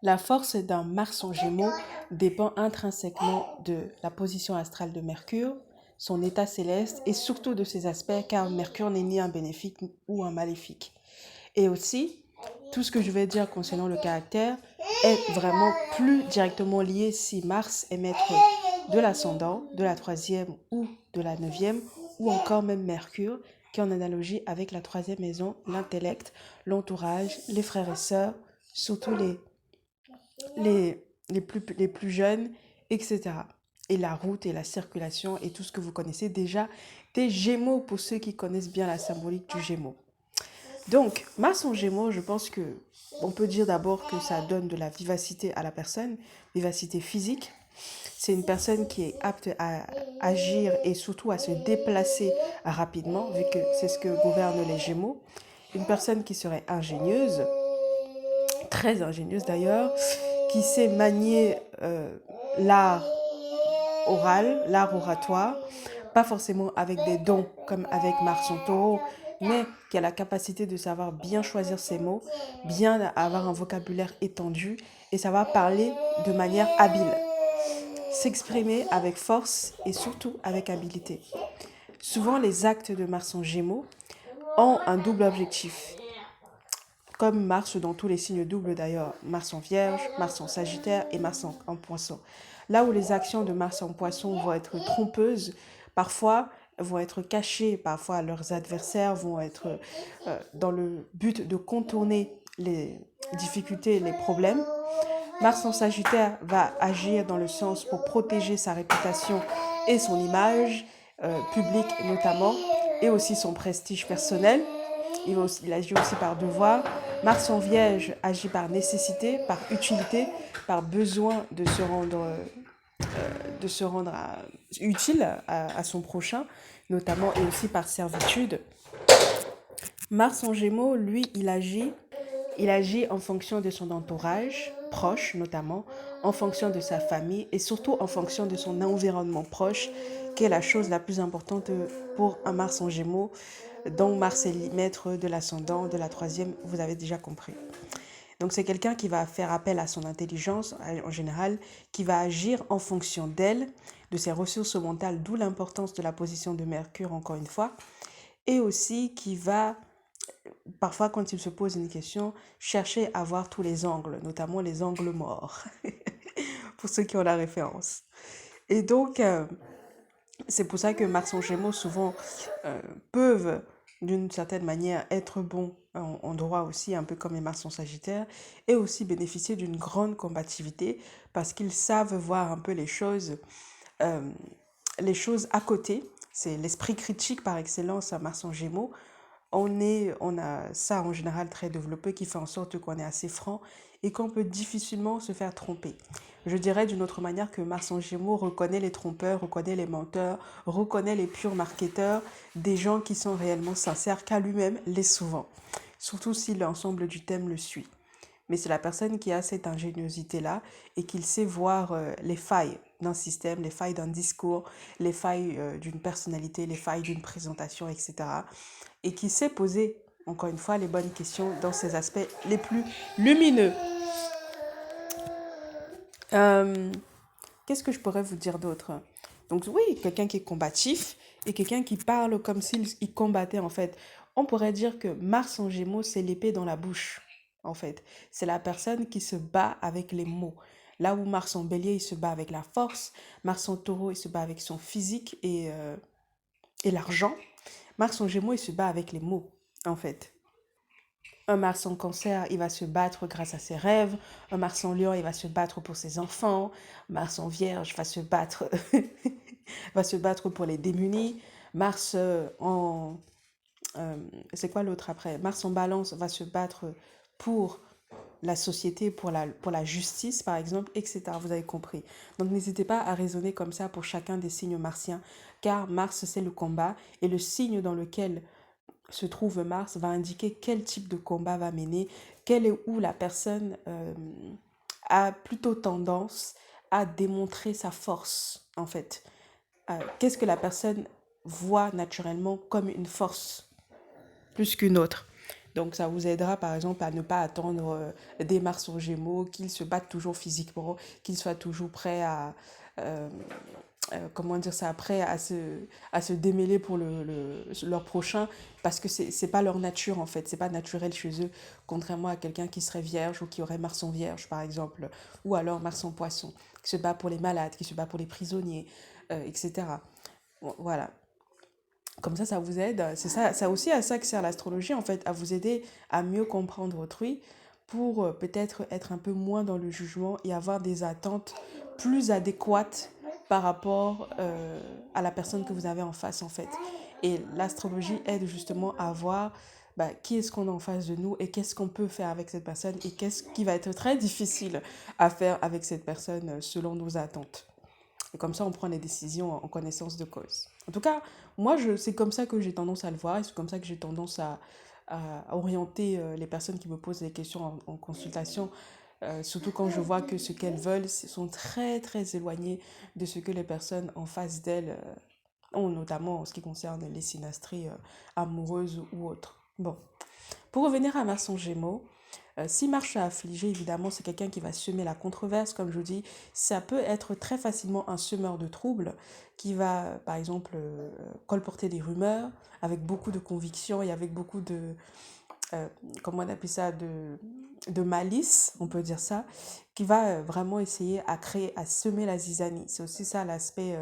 La force d'un Mars en Gémeaux dépend intrinsèquement de la position astrale de Mercure, son état céleste et surtout de ses aspects, car Mercure n'est ni un bénéfique ou un maléfique. Et aussi, tout ce que je vais dire concernant le caractère est vraiment plus directement lié si Mars est maître de l'ascendant, de la troisième ou de la neuvième, ou encore même Mercure, qui est en analogie avec la troisième maison, l'intellect, l'entourage, les frères et sœurs, surtout les plus jeunes, etc. Et la route et la circulation et tout ce que vous connaissez déjà des Gémeaux pour ceux qui connaissent bien la symbolique du Gémeaux. Donc, Mars en Gémeaux, je pense que on peut dire d'abord que ça donne de la vivacité à la personne, vivacité physique. C'est une personne qui est apte à agir et surtout à se déplacer rapidement, vu que c'est ce que gouvernent les Gémeaux. Une personne qui serait ingénieuse, très ingénieuse d'ailleurs, qui sait manier l'art oral, l'art oratoire, pas forcément avec des dons comme avec Mars en Taureau, mais qui a la capacité de savoir bien choisir ses mots, bien avoir un vocabulaire étendu et savoir parler de manière habile, s'exprimer avec force et surtout avec habileté. Souvent, les actes de Mars en Gémeaux ont un double objectif, comme Mars dans tous les signes doubles d'ailleurs, Mars en Vierge, Mars en Sagittaire et Mars en Poisson. Là où les actions de Mars en Poisson vont être trompeuses, parfois vont être cachées, parfois leurs adversaires vont être dans le but de contourner les difficultés, les problèmes. Mars en Sagittaire va agir dans le sens pour protéger sa réputation et son image publique notamment, et aussi son prestige personnel. Il agit aussi par devoir. Mars en Vierge agit par nécessité, par utilité, par besoin de se rendre utile à son prochain, notamment, et aussi par servitude. Mars en Gémeaux, lui, il agit en fonction de son entourage, proche notamment, en fonction de sa famille et surtout en fonction de son environnement proche, qui est la chose la plus importante pour un Mars en Gémeaux. Donc Mars est maître de l'ascendant, de la troisième, vous avez déjà compris. Donc c'est quelqu'un qui va faire appel à son intelligence en général, qui va agir en fonction d'elle, de ses ressources mentales, d'où l'importance de la position de Mercure encore une fois, et aussi qui va parfois, quand il se pose une question, chercher à voir tous les angles, notamment les angles morts, pour ceux qui ont la référence. Et donc, c'est pour ça que Mars en Gémeaux, souvent, peuvent, d'une certaine manière, être bons en droit aussi, un peu comme les Mars en Sagittaire, et aussi bénéficier d'une grande combativité, parce qu'ils savent voir un peu euh, les choses à côté. C'est l'esprit critique par excellence à Mars en Gémeaux, on a ça en général très développé qui fait en sorte qu'on est assez franc et qu'on peut difficilement se faire tromper. Je dirais d'une autre manière que Mars en Gémeaux reconnaît les trompeurs, reconnaît les menteurs, reconnaît les purs marketeurs, des gens qui sont réellement sincères, car lui-même l'est souvent, surtout si l'ensemble du thème le suit. Mais c'est la personne qui a cette ingéniosité-là et qui sait voir les failles d'un système, les failles d'un discours, les failles d'une personnalité, les failles d'une présentation, etc. Et qui sait poser, encore une fois, les bonnes questions dans ses aspects les plus lumineux. Euh, Qu'est-ce que je pourrais vous dire d'autre? Donc oui, quelqu'un qui est combatif et quelqu'un qui parle comme s'il combattait en fait. On pourrait dire que Mars en Gémeaux, c'est l'épée dans la bouche en fait. C'est la personne qui se bat avec les mots. Là où Mars en Bélier, il se bat avec la force. Mars en Taureau, il se bat avec son physique et l'argent. Mars en Gémeaux, il se bat avec les mots en fait. Un Mars en Cancer, il va se battre grâce à ses rêves. Un Mars en Lion, il va se battre pour ses enfants. Mars en Vierge va se battre, va se battre pour les démunis. Mars en... euh, c'est quoi l'autre après? Mars en Balance va se battre pour la société, pour la justice, par exemple, etc. Vous avez compris. Donc, n'hésitez pas à raisonner comme ça pour chacun des signes martiens, car Mars, c'est le combat, et le signe dans lequel se trouve Mars va indiquer quel type de combat va mener, quelle est où la personne a plutôt tendance à démontrer sa force, en fait. Qu'est-ce que la personne voit naturellement comme une force plus qu'une autre. Donc ça vous aidera par exemple à ne pas attendre des Mars en Gémeaux, qu'ils se battent toujours physiquement, qu'ils soient toujours prêts à, euh, comment dire ça, prêts à se démêler pour leur prochain, parce que c'est pas leur nature en fait, c'est pas naturel chez eux, contrairement à quelqu'un qui serait vierge ou qui aurait Mars en Vierge par exemple, ou alors Mars en Poisson, qui se bat pour les malades, qui se bat pour les prisonniers, etc. Voilà. Comme ça vous aide. C'est ça, ça aussi à ça que sert l'astrologie, en fait, à vous aider à mieux comprendre autrui pour peut-être être un peu moins dans le jugement et avoir des attentes plus adéquates par rapport à la personne que vous avez en face, en fait. Et l'astrologie aide justement à voir bah, qui est-ce qu'on a en face de nous et qu'est-ce qu'on peut faire avec cette personne et qu'est-ce qui va être très difficile à faire avec cette personne selon nos attentes. Et comme ça, on prend les décisions en connaissance de cause. En tout cas, moi, c'est comme ça que j'ai tendance à le voir et c'est comme ça que j'ai tendance à orienter les personnes qui me posent des questions en consultation, surtout quand je vois que ce qu'elles veulent sont très, très éloignés de ce que les personnes en face d'elles ont, notamment en ce qui concerne les synastries amoureuses ou autres. Bon, pour revenir à Mars en Gémeaux, si Mars a affligé, évidemment, c'est quelqu'un qui va semer la controverse, comme je vous dis. Ça peut être très facilement un semeur de troubles qui va, par exemple, colporter des rumeurs avec beaucoup de conviction et avec beaucoup de, euh, comment on appelle ça, de malice, on peut dire ça, qui va vraiment essayer à créer, à semer la zizanie. C'est aussi ça l'aspect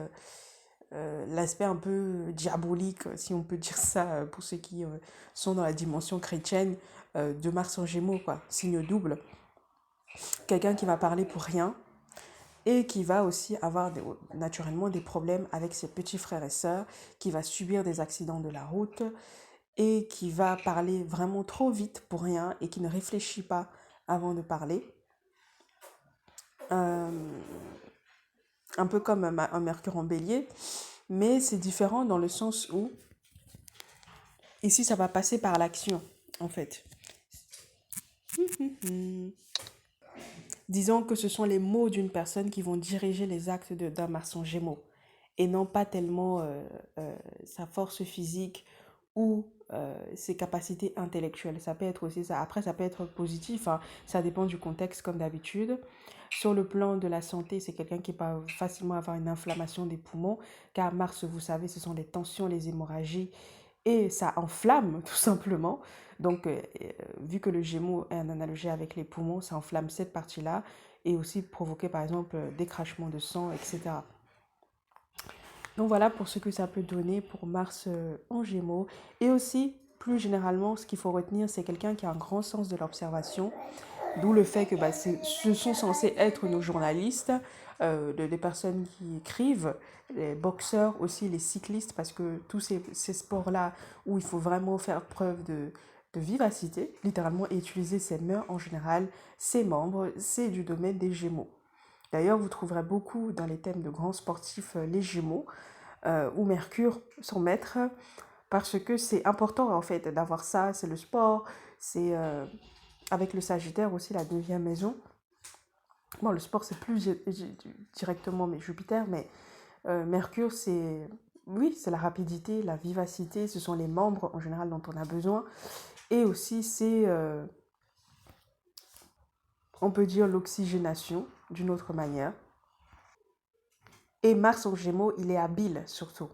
un peu diabolique, si on peut dire ça, pour ceux qui sont dans la dimension chrétienne de Mars en Gémeaux, quoi, signe double. Quelqu'un qui va parler pour rien et qui va aussi avoir naturellement des problèmes avec ses petits frères et sœurs, qui va subir des accidents de la route et qui va parler vraiment trop vite pour rien et qui ne réfléchit pas avant de parler. Euh, un peu comme un Mercure en bélier, mais c'est différent dans le sens où ici ça va passer par l'action en fait. Disons que ce sont les mots d'une personne qui vont diriger les actes d'un maçon gémeaux et non pas tellement sa force physique ou ses capacités intellectuelles. Ça peut être aussi ça. Après, ça peut être positif, hein. Ça dépend du contexte comme d'habitude. Sur le plan de la santé, c'est quelqu'un qui peut facilement avoir une inflammation des poumons, car Mars, vous savez, ce sont les tensions, les hémorragies, et ça enflamme tout simplement. Donc, vu que le Gémeaux est en analogie avec les poumons, ça enflamme cette partie-là et aussi provoquer par exemple des crachements de sang, etc. Donc voilà pour ce que ça peut donner pour Mars en Gémeaux. Et aussi, plus généralement, ce qu'il faut retenir, c'est quelqu'un qui a un grand sens de l'observation, d'où le fait que bah, ce sont censés être nos journalistes, les personnes qui écrivent, les boxeurs aussi, les cyclistes, parce que tous ces sports-là où il faut vraiment faire preuve de vivacité, littéralement, et utiliser ses mains en général, ses membres, c'est du domaine des Gémeaux. D'ailleurs, vous trouverez beaucoup dans les thèmes de grands sportifs les Gémeaux, ou Mercure, son maître, parce que c'est important en fait d'avoir ça, c'est le sport, c'est avec le Sagittaire aussi la 9e maison. Bon, le sport c'est plus directement mais Jupiter, mais Mercure c'est, oui, c'est la rapidité, la vivacité, ce sont les membres en général dont on a besoin, et aussi c'est, on peut dire l'oxygénation d'une autre manière. Et Mars en Gémeaux, il est habile surtout.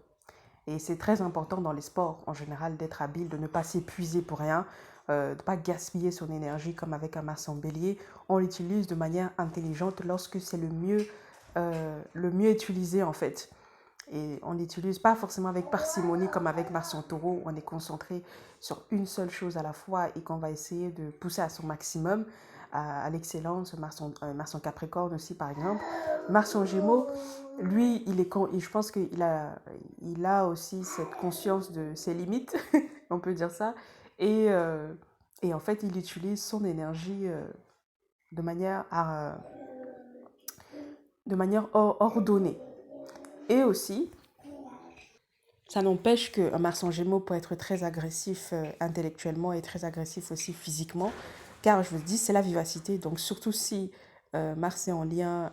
Et c'est très important dans les sports en général d'être habile, de ne pas s'épuiser pour rien, de ne pas gaspiller son énergie comme avec un Mars en bélier. On l'utilise de manière intelligente lorsque c'est le mieux utilisé en fait. Et on n'utilise pas forcément avec parcimonie comme avec Mars en taureau, où on est concentré sur une seule chose à la fois et qu'on va essayer de pousser à son maximum, à l'excellence. Mars en Capricorne aussi par exemple. Mars en Gémeaux, lui, je pense il a aussi cette conscience de ses limites, on peut dire ça. Et, euh, et en fait, il utilise son énergie de manière, de manière ordonnée. Et aussi, ça n'empêche qu'un Mars en Gémeaux peut être très agressif intellectuellement et très agressif aussi physiquement, car je vous dis, c'est la vivacité. Donc surtout si Mars est en lien,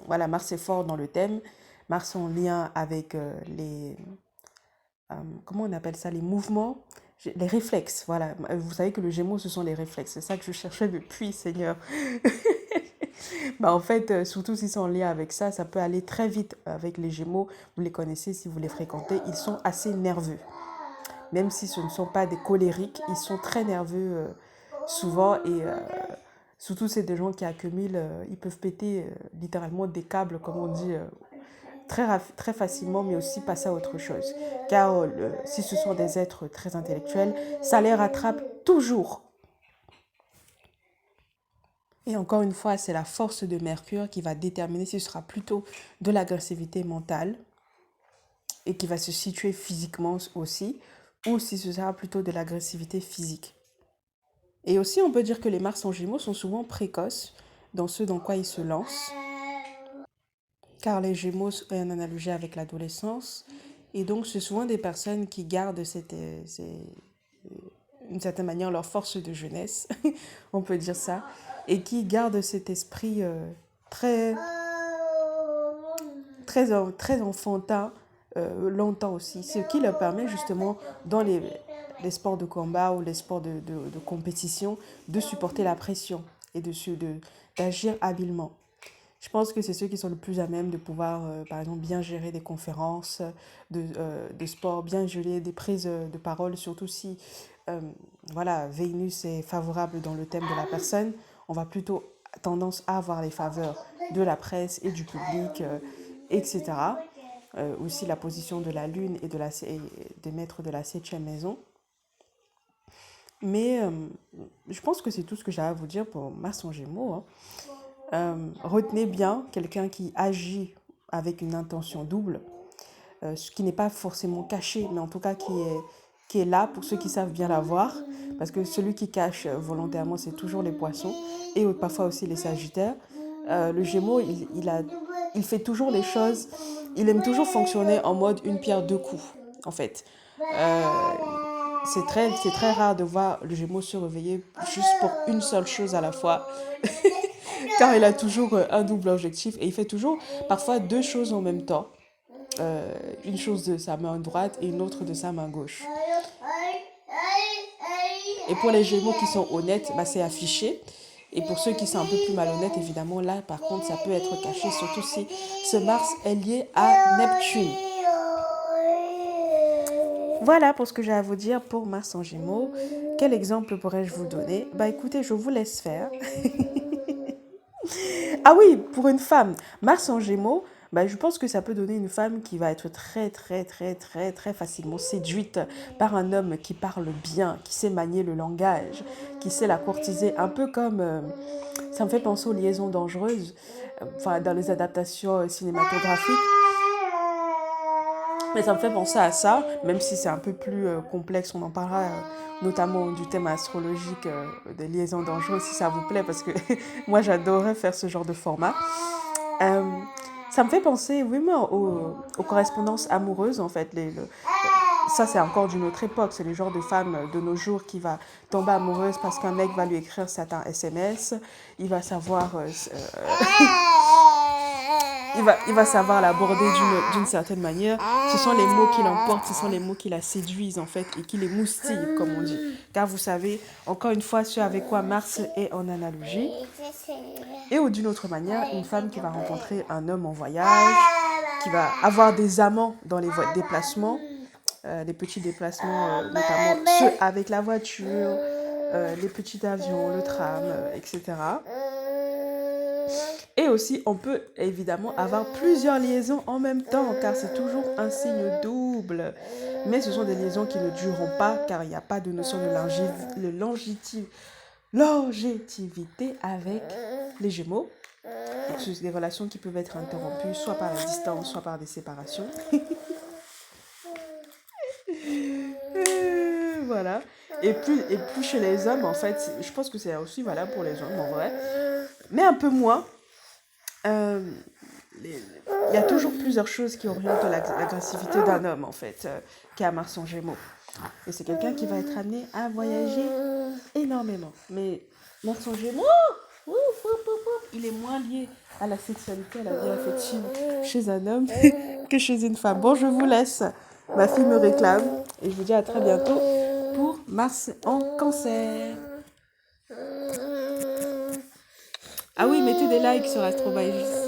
voilà, Mars est fort dans le thème, Mars est en lien avec comment on appelle ça, les mouvements, Les réflexes, voilà. Vous savez que le Gémeaux, ce sont les réflexes. C'est ça que je cherchais depuis, Seigneur. Bah, en fait, surtout si c'est en lien avec ça, ça peut aller très vite avec les Gémeaux. Vous les connaissez si vous les fréquentez. Ils sont assez nerveux. Même si ce ne sont pas des colériques, ils sont très nerveux souvent. Et surtout, c'est des gens qui accumulent, ils peuvent péter littéralement des câbles, comme on dit, très facilement, mais aussi passer à autre chose. Car si ce sont des êtres très intellectuels, ça les rattrape toujours. Et encore une fois, c'est la force de Mercure qui va déterminer si ce sera plutôt de l'agressivité mentale et qui va se situer physiquement aussi, ou si ce sera plutôt de l'agressivité physique. Et aussi, on peut dire que les Mars en Gémeaux sont souvent précoces dans ce dans quoi ils se lancent, car les Gémeaux sont en analogie avec l'adolescence. Et donc, c'est souvent des personnes qui gardent d'une certaine manière leur force de jeunesse, on peut dire ça, et qui gardent cet esprit très, très enfantin longtemps aussi, ce qui leur permet justement dans les sports de combat ou les sports de compétition de supporter la pression et d'agir habilement. Je pense que c'est ceux qui sont le plus à même de pouvoir, par exemple, bien gérer des conférences de sport, bien gérer des prises de parole, surtout si voilà, Vénus est favorable dans le thème de la personne. On va plutôt tendance à avoir les faveurs de la presse et du public, etc. Aussi la position de la Lune et des maîtres de la 7e maison. Mais je pense que c'est tout ce que j'ai à vous dire pour Mars en Gémeaux, hein. Retenez bien quelqu'un qui agit avec une intention double, ce qui n'est pas forcément caché, mais en tout cas qui est là pour ceux qui savent bien la voir. Parce que celui qui cache volontairement, c'est toujours les poissons et parfois aussi les sagittaires. Le Gémeaux, il fait toujours les choses, il aime toujours fonctionner en mode une pierre deux coups, en fait. Euh, c'est très rare de voir le Gémeaux se réveiller juste pour une seule chose à la fois. Car il a toujours un double objectif et il fait toujours parfois deux choses en même temps. Une chose de sa main droite et une autre de sa main gauche. Et pour les Gémeaux qui sont honnêtes, bah, c'est affiché. Et pour ceux qui sont un peu plus malhonnêtes, évidemment, là, par contre, ça peut être caché, surtout si ce Mars est lié à Neptune. Voilà pour ce que j'ai à vous dire pour Mars en Gémeaux. Quel exemple pourrais-je vous donner? Bah écoutez, je vous laisse faire. Ah oui, pour une femme, Mars en Gémeaux, bah, je pense que ça peut donner une femme qui va être très, très, très, très, très facilement séduite par un homme qui parle bien, qui sait manier le langage, qui sait la courtiser, un peu comme... ça me fait penser aux liaisons dangereuses, enfin, dans les adaptations cinématographiques. Mais ça me fait penser à ça, même si c'est un peu plus complexe, on en parlera notamment du thème astrologique des liaisons dangereuses, si ça vous plaît, parce que moi j'adorais faire ce genre de format. Euh, Ça me fait penser, oui, mais aux correspondances amoureuses, en fait. Ça, c'est encore d'une autre époque. C'est le genre de femme de nos jours qui va tomber amoureuse parce qu'un mec va lui écrire certains SMS. Il va savoir... il va savoir l'aborder d'une certaine manière. Ce sont les mots qui l'emportent, ce sont les mots qui la séduisent, en fait, et qui les moustillent, comme on dit. Car vous savez, encore une fois, ce avec quoi Mars est en analogie. Et ou d'une autre manière, une femme qui va rencontrer un homme en voyage, qui va avoir des amants dans les déplacements, les petits déplacements, notamment ceux avec la voiture, les petits avions, le tram, etc. Et aussi, on peut évidemment avoir plusieurs liaisons en même temps, car c'est toujours un signe double. Mais ce sont des liaisons qui ne dureront pas, car il n'y a pas de notion de longévité avec les Gémeaux. Donc, c'est des relations qui peuvent être interrompues, soit par la distance, soit par des séparations. Voilà. Et plus chez les hommes, en fait, je pense que c'est aussi valable pour les hommes, en vrai. Mais un peu moins. Euh, il y a toujours plusieurs choses qui orientent l'agressivité d'un homme, en fait, qui a Mars en Gémeaux. Et c'est quelqu'un qui va être amené à voyager énormément. Mais Mars en Gémeaux, il est moins lié à la sexualité, à la vie affective chez un homme que chez une femme. Bon, je vous laisse. Ma fille me réclame et je vous dis à très bientôt pour Mars en cancer. Ah oui, mettez des likes sur Astro by J.